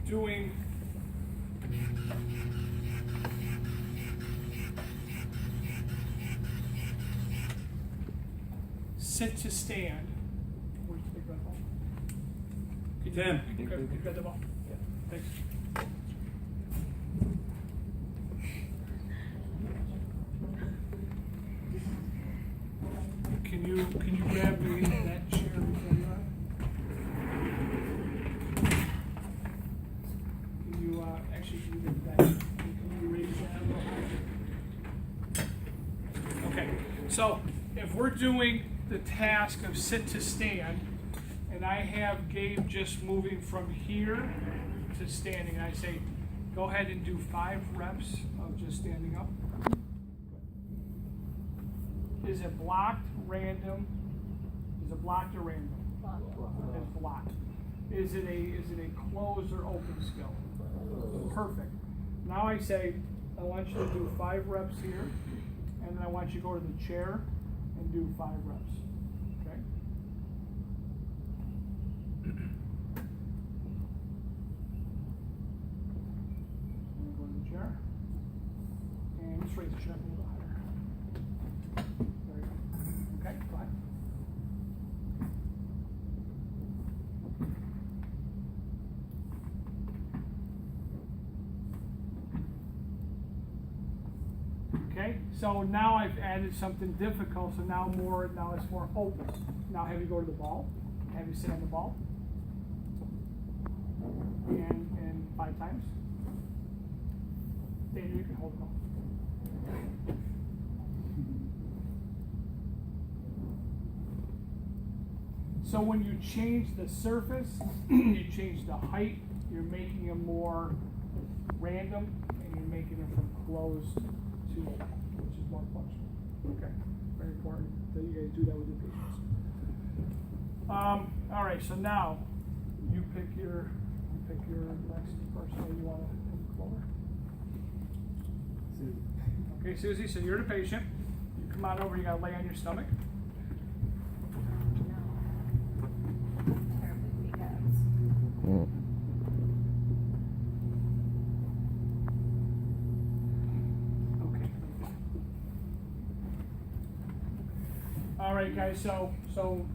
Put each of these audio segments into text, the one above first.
doing sit to stand. Where's the big red ball? Tim. Grab the ball. Yeah, thanks. Can you grab me that chair before you are? Can you actually can you get that? Can you raise that a little higher? Okay, so if we're doing the task of sit to stand, and I have Gabe just moving from here to standing, I say, go ahead and do 5 reps of just standing up. Is it blocked, random? Is it blocked or random? It's blocked. Is it a closed or open skill? Perfect. Now I say, I want you to do 5 reps here, and then I want you to go to the chair and do 5 reps. Okay? And go to the chair. And just raise the chair up a little higher. There you go. Okay, go ahead. Okay, so now I've added something difficult, so now it's more open. Now have you go to the ball, have you sit on the ball, and 5 times. Daniel, you can hold the ball. So when you change the surface, you change the height, you're making it more random, and you're making it from closed to open, which is more functional. Okay, very important that you guys do that with your patients. All right, so now you pick your next person that you want to explore. Okay, Susie, so you're the patient. You come on over, you gotta lay on your stomach. All right, guys, so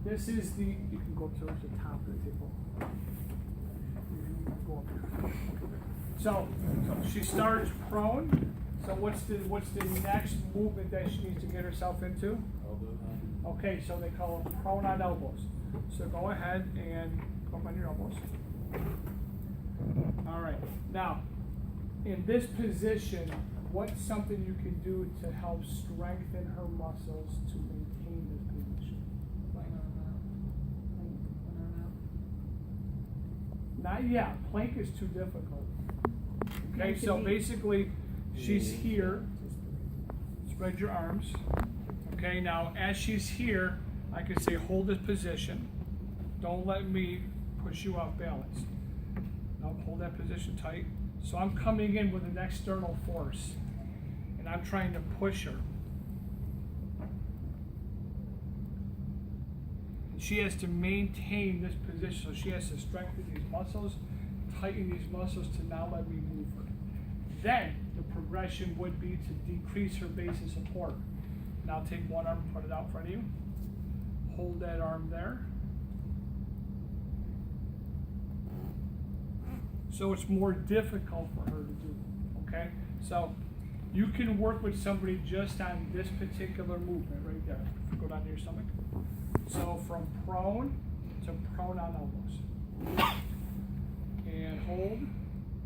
this is you can go towards the top of the table. Go up there. So she starts prone. So what's the next movement that she needs to get herself into? Okay, so they call it prone on elbows. So go ahead and come on your elbows. All right, now in this position, what's something you can do to help strengthen her muscles to maintain this position? Not yet. Plank is too difficult. Okay, so basically, she's here. Spread your arms. Okay, now as she's here, I can say hold this position. Don't let me push you off balance. Now hold that position tight. So I'm coming in with an external force, and I'm trying to push her. She has to maintain this position, so she has to strengthen these muscles, tighten these muscles to now let me move her. Then the progression would be to decrease her base of support. Now take one arm and put it out in front of you. Hold that arm there. So it's more difficult for her to do, okay? So you can work with somebody just on this particular movement right there. Go down to your stomach. So from prone to prone on elbows. And hold,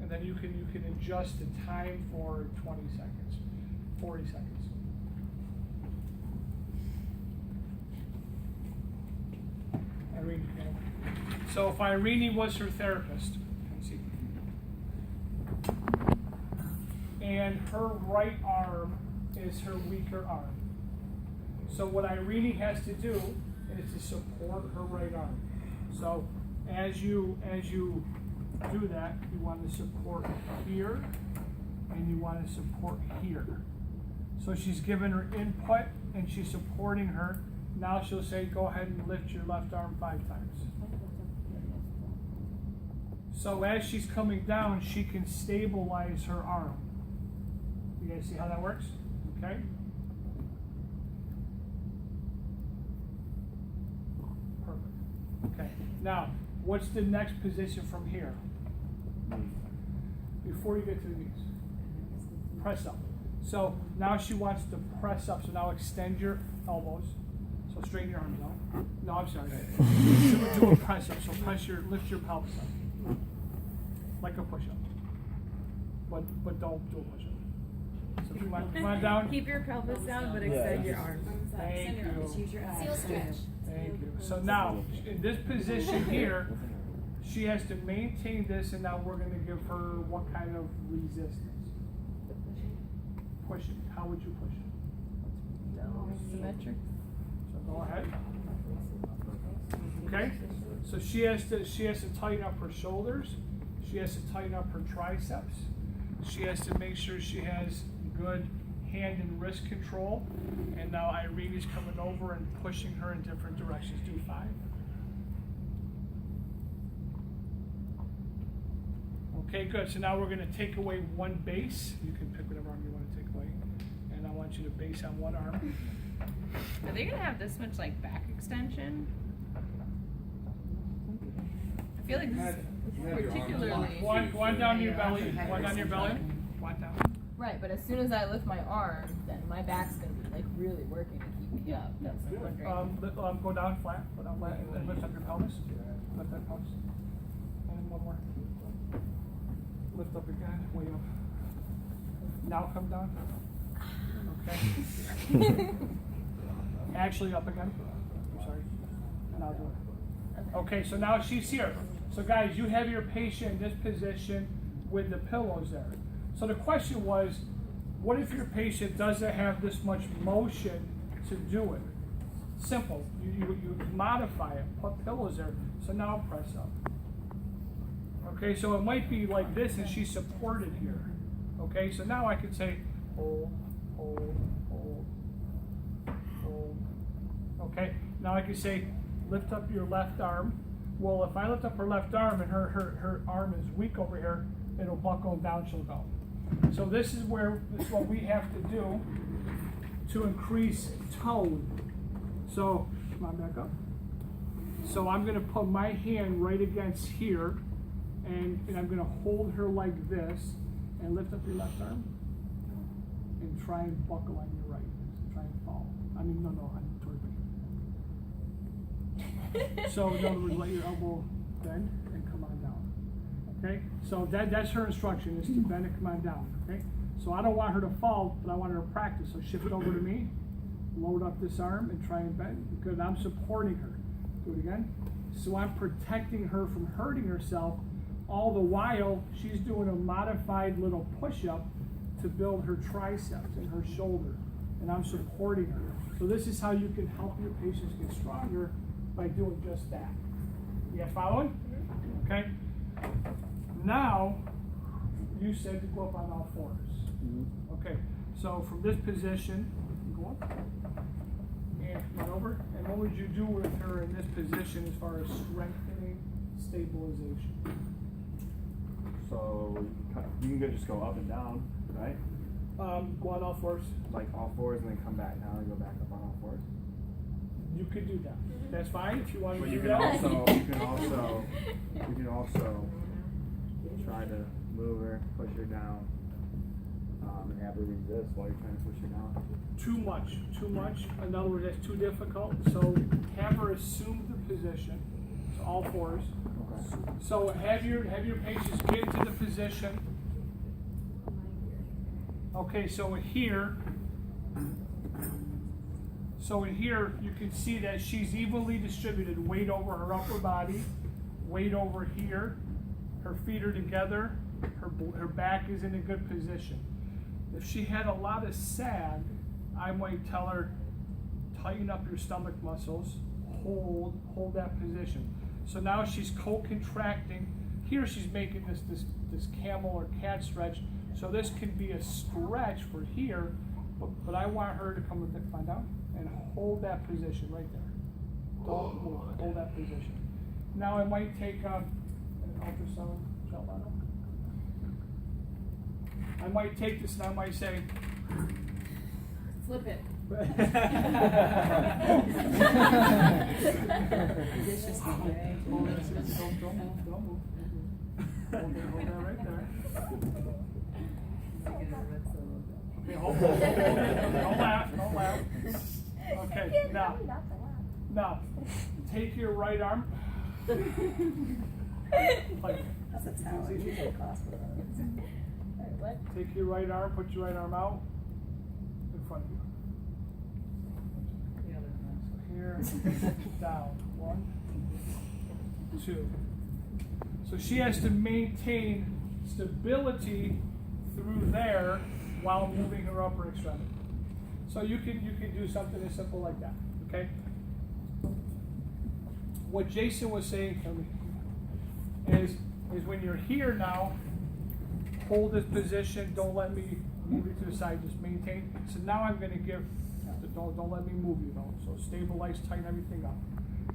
and then you can adjust the time for 20 seconds, 40 seconds. Irene, so if Irene was her therapist, and her right arm is her weaker arm. So what Irene has to do is to support her right arm. So as you do that, you want to support here, and you want to support here. So she's given her input, and she's supporting her. Now she'll say, go ahead and lift your left arm 5 times. So as she's coming down, she can stabilize her arm. You guys see how that works? Okay? Perfect. Okay. Now, what's the next position from here? Before you get to the knees. Press up. So now she wants to press up. So now extend your elbows. So straighten your arms out. No, I'm sorry. Do a press up. So lift your pelvis up. Like a push up. But don't do a push up. So come on down. Keep your pelvis down, but extend your arms. Thank you. Use your Seal stretch. Thank you. So now, in this position here, she has to maintain this, and now we're going to give her what kind of resistance? Pushing. How would you push it? Symmetric. So go ahead. Okay. So she has to tighten up her shoulders. She has to tighten up her triceps. She has to make sure she has good hand and wrist control. And now Irene is coming over and pushing her in different directions. Do 5. Okay, good. So now we're going to take away one base. You can pick whatever arm you want to take away. And I want you to base on one arm. Are they gonna have this much like back extension? I feel like this is particularly. One down your belly. One down your belly. One down. Right, but as soon as I lift my arm, then my back's gonna be like really working to keep me up. That's what I'm wondering. Go down flat. Go down flat and lift up your pelvis. Lift that pelvis. And one more. Lift up again. Way up. Now come down. Okay. Actually up again. I'm sorry. And I'll do it. Okay, so now she's here. So guys, you have your patient in this position with the pillows there. So the question was, what if your patient doesn't have this much motion to do it? Simple. You modify it. Put pillows there. So now press up. Okay, so it might be like this and she's supported here. Okay, so now I could say hold, hold, hold, hold. Okay, now I could say lift up your left arm. Well, if I lift up her left arm and her arm is weak over here, it'll buckle down, she'll go. So this is what we have to do to increase tone. So come on back up. So I'm gonna put my hand right against here and I'm gonna hold her like this and lift up your left arm and try and buckle on your right. So try and fall. I mean, no, toward me. So in other words, let your elbow bend and come on down. Okay? So that's her instruction, is to bend and come on down. Okay? So I don't want her to fall, but I want her to practice. So shift it over to me, load up this arm and try and bend, because I'm supporting her. Do it again. So I'm protecting her from hurting herself, all the while she's doing a modified little push-up to build her triceps and her shoulder. And I'm supporting her. So this is how you can help your patients get stronger, by doing just that. You following? Okay. Now, you said to go up on all fours. Okay. So from this position, go up and come on over. And what would you do with her in this position as far as strengthening stabilization? So you can just go up and down, right? Go on all fours. Like all fours, and then come back down and go back up on all fours. You could do that. That's fine if you want to But do you can that. also try to move her, push her down, and have her resist while you're trying to push her down. Too much. In other words, that's too difficult. So have her assume the position. So all fours. Okay. So have your patients get into the position. Okay, so in here, you can see that she's evenly distributed. Weight over her upper body, weight over here. Her feet are together. Her back is in a good position. If she had a lot of sag, I might tell her, tighten up your stomach muscles, hold that position. So now she's co-contracting. Here she's making this camel or cat stretch. So this could be a stretch for here, but I want her to come down and hold that position right there. Don't move, hold that position. Now I might take an ultrasound I might take this and I might say, Flip it. Don't move. Hold that right there. Okay, hold it. Don't laugh, don't laugh. Okay, now, take your right arm. Like, take your right arm, put your right arm out in front of you. Here, down. 1, 2. So she has to maintain stability through there while moving her upper extremity. So you can do something as simple like that. Okay. What Jason was saying to me is when you're here now, hold this position. Don't let me move you to the side. Just maintain. So now I'm going to give. Don't let me move you though. So stabilize, tighten everything up.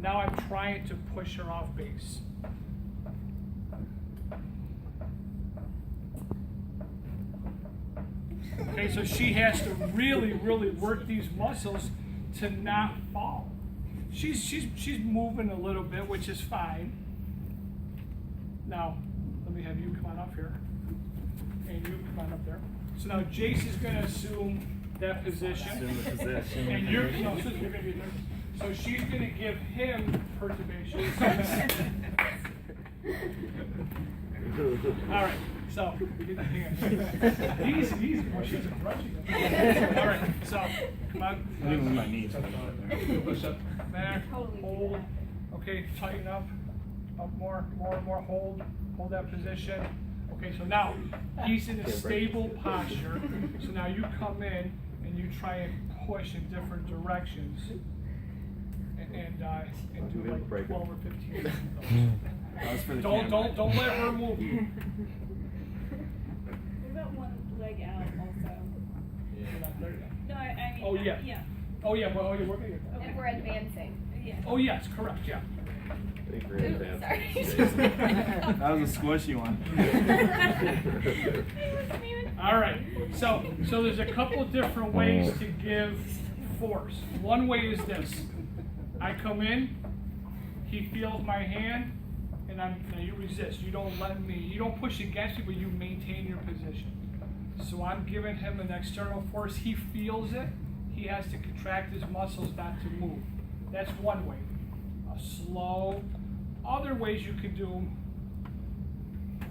Now I'm trying to push her off base. Okay, so she has to really, really work these muscles to not fall. She's moving a little bit, which is fine. Now, let me have you come on up here, and you come on up there. So now Jace is going to assume that position. Assume the position. And you're going to be there. So she's going to give him perturbation. All right. So easy. Well, she's a rushing. All right. So come on. Even with my knees. Push up. Back. Hold. Okay. Tighten up. Up more. Hold. Hold that position. Okay. So now he's in a stable posture. So now you come in and you try and push in different directions. And do like 12 or 15. Don't let her move you. What about one leg out also? You're not there yet. No, I mean. Oh, yeah. Yeah. Oh yeah, well you're working it. Okay. If we're advancing. Yeah. Oh yes, correct, yeah. Sorry. That was a squishy one. All right. So there's a couple of different ways to give force. One way is this. I come in, he feels my hand, and now you resist. You don't push against me, but you maintain your position. So I'm giving him an external force. He feels it. He has to contract his muscles not to move. That's one way. Slow. Other ways you could do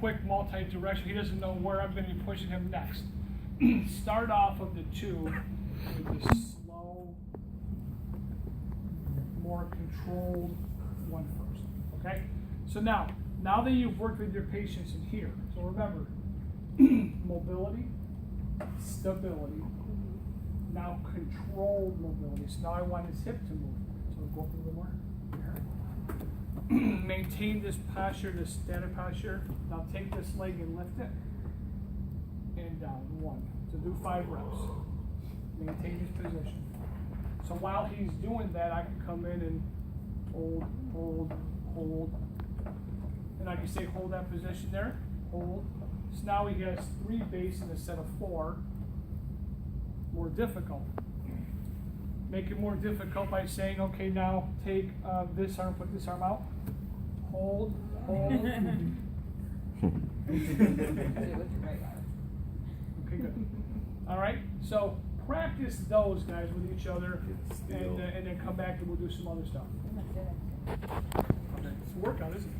quick multi-direction. He doesn't know where I'm going to be pushing him next. Start off of the two with the slow, more controlled one first. Okay? So now that you've worked with your patients in here, so remember, mobility, stability, now controlled mobility. So now I want his hip to move. So we'll go up a little more. Maintain this posture, this standard posture. Now take this leg and lift it. And down. 1. So do 5 reps. Maintain his position. So while he's doing that, I can come in and hold. And I can say hold that position there. Hold. So now he has 3 bases instead of 4. More difficult. Make it more difficult by saying, okay, now take this arm, put this arm out. Hold. Okay, good. All right, so practice those guys with each other, and then come back and we'll do some other stuff. Okay, it's a workout, isn't it?